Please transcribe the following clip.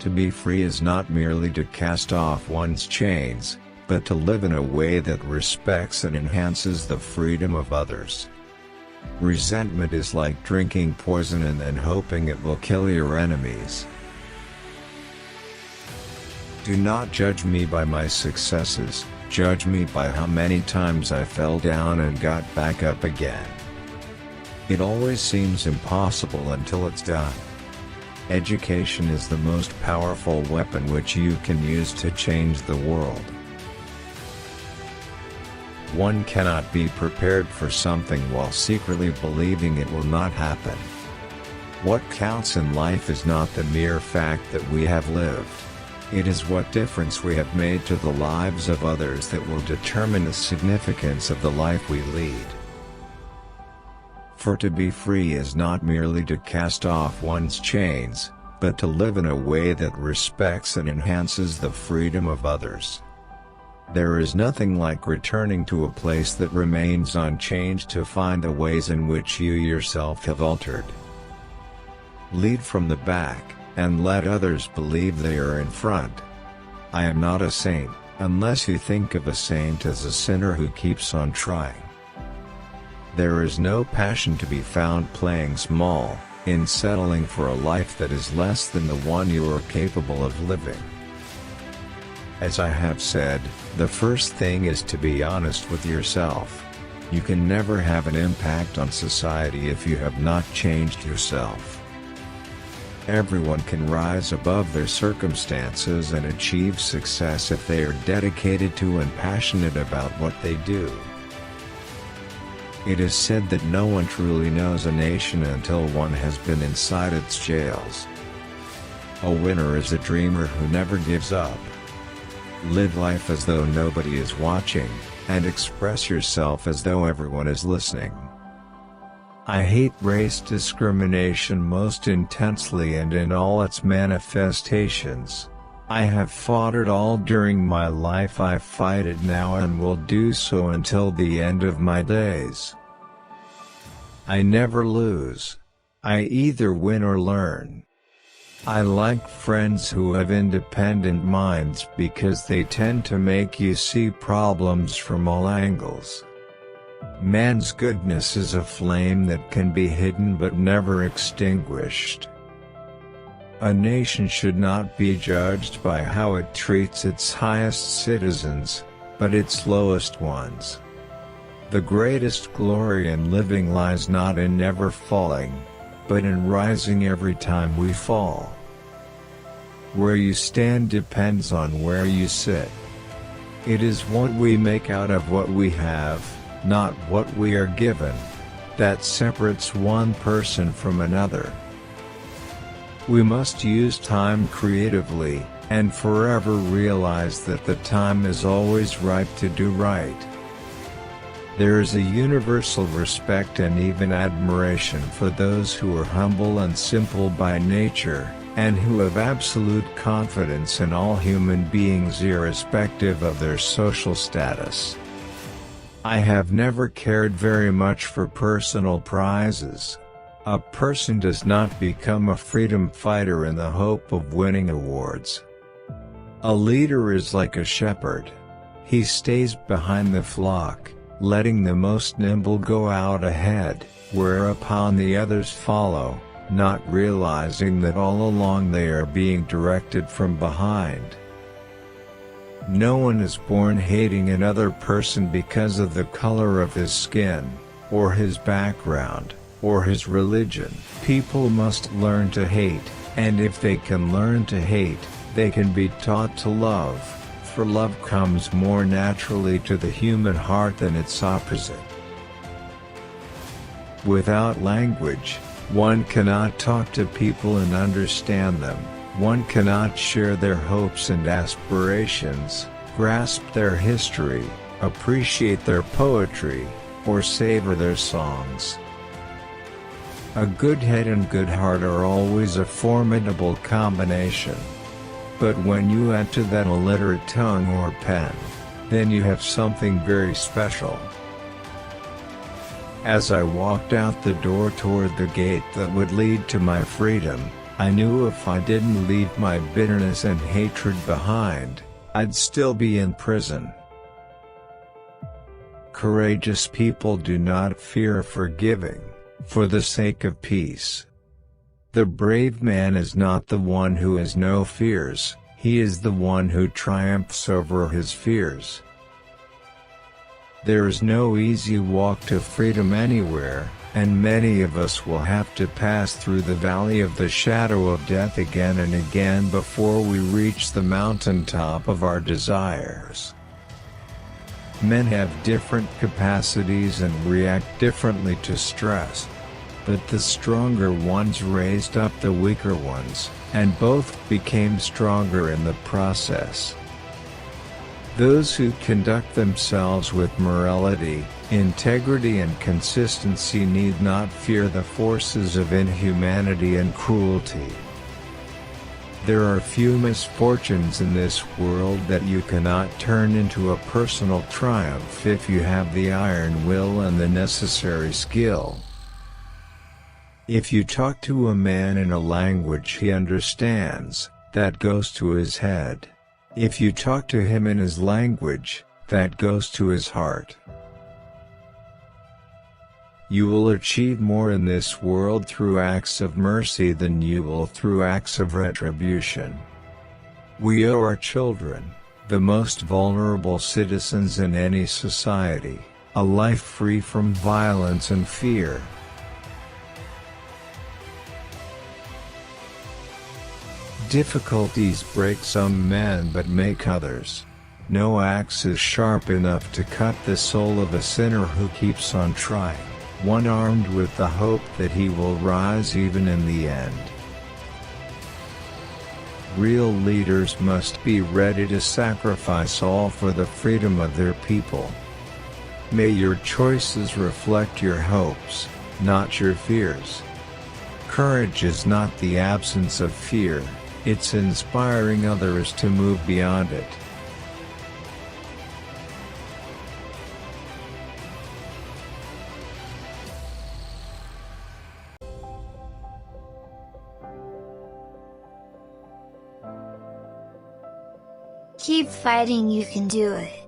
To be free is not merely to cast off one's chains, but to live in a way that respects and enhances the freedom of others. Resentment is like drinking poison and then hoping it will kill your enemies. Do not judge me by my successes, judge me by how many times I fell down and got back up again. It always seems impossible until it's done. Education is the most powerful weapon which you can use to change the world. One cannot be prepared for something while secretly believing it will not happen. What counts in life is not the mere fact that we have lived. It is what difference we have made to the lives of others that will determine the significance of the life we lead. For to be free is not merely to cast off one's chains, but to live in a way that respects and enhances the freedom of others. There is nothing like returning to a place that remains unchanged to find the ways in which you yourself have altered. Lead from the back, and let others believe they are in front. I am not a saint, unless you think of a saint as a sinner who keeps on trying. There is no passion to be found playing small, in settling for a life that is less than the one you are capable of living. As I have said, the first thing is to be honest with yourself. You can never have an impact on society if you have not changed yourself. Everyone can rise above their circumstances and achieve success if they are dedicated to and passionate about what they do. It is said that no one truly knows a nation until one has been inside its jails. A winner is a dreamer who never gives up. Live life as though nobody is watching, and express yourself as though everyone is listening. I hate race discrimination most intensely and in all its manifestations. I have fought it all during my life. I fight it now and will do so until the end of my days. I never lose. I either win or learn. I like friends who have independent minds because they tend to make you see problems from all angles. Man's goodness is a flame that can be hidden but never extinguished. A nation should not be judged by how it treats its highest citizens, but its lowest ones. The greatest glory in living lies not in never falling, but in rising every time we fall. Where you stand depends on where you sit. It is what we make out of what we have, not what we are given, that separates one person from another. We must use time creatively, and forever realize that the time is always ripe to do right. There is a universal respect and even admiration for those who are humble and simple by nature, and who have absolute confidence in all human beings irrespective of their social status. I have never cared very much for personal prizes. A person does not become a freedom fighter in the hope of winning awards. A leader is like a shepherd. He stays behind the flock, letting the most nimble go out ahead, whereupon the others follow, not realizing that all along they are being directed from behind. No one is born hating another person because of the color of his skin, or his background, or his religion. People must learn to hate, and if they can learn to hate, they can be taught to love, for love comes more naturally to the human heart than its opposite. Without language, one cannot talk to people and understand them. One cannot share their hopes and aspirations, grasp their history, appreciate their poetry, or savor their songs. A good head and good heart are always a formidable combination. But when you add to that a literate tongue or pen, then you have something very special. As I walked out the door toward the gate that would lead to my freedom, I knew if I didn't leave my bitterness and hatred behind, I'd still be in prison. Courageous people do not fear forgiving, for the sake of peace. The brave man is not the one who has no fears, he is the one who triumphs over his fears. There is no easy walk to freedom anywhere, and many of us will have to pass through the valley of the shadow of death again and again before we reach the mountaintop of our desires. Men have different capacities and react differently to stress. But the stronger ones raised up the weaker ones, and both became stronger in the process. Those who conduct themselves with morality, integrity and consistency need not fear the forces of inhumanity and cruelty. There are few misfortunes in this world that you cannot turn into a personal triumph if you have the iron will and the necessary skill. If you talk to a man in a language he understands, that goes to his head. If you talk to him in his language, that goes to his heart. You will achieve more in this world through acts of mercy than you will through acts of retribution. We owe our children, the most vulnerable citizens in any society, a life free from violence and fear. Difficulties break some men but make others. No axe is sharp enough to cut the soul of a sinner who keeps on trying, one armed with the hope that he will rise even in the end. Real leaders must be ready to sacrifice all for the freedom of their people. May your choices reflect your hopes, not your fears. Courage is not the absence of fear. It's inspiring others to move beyond it. Keep fighting, you can do it.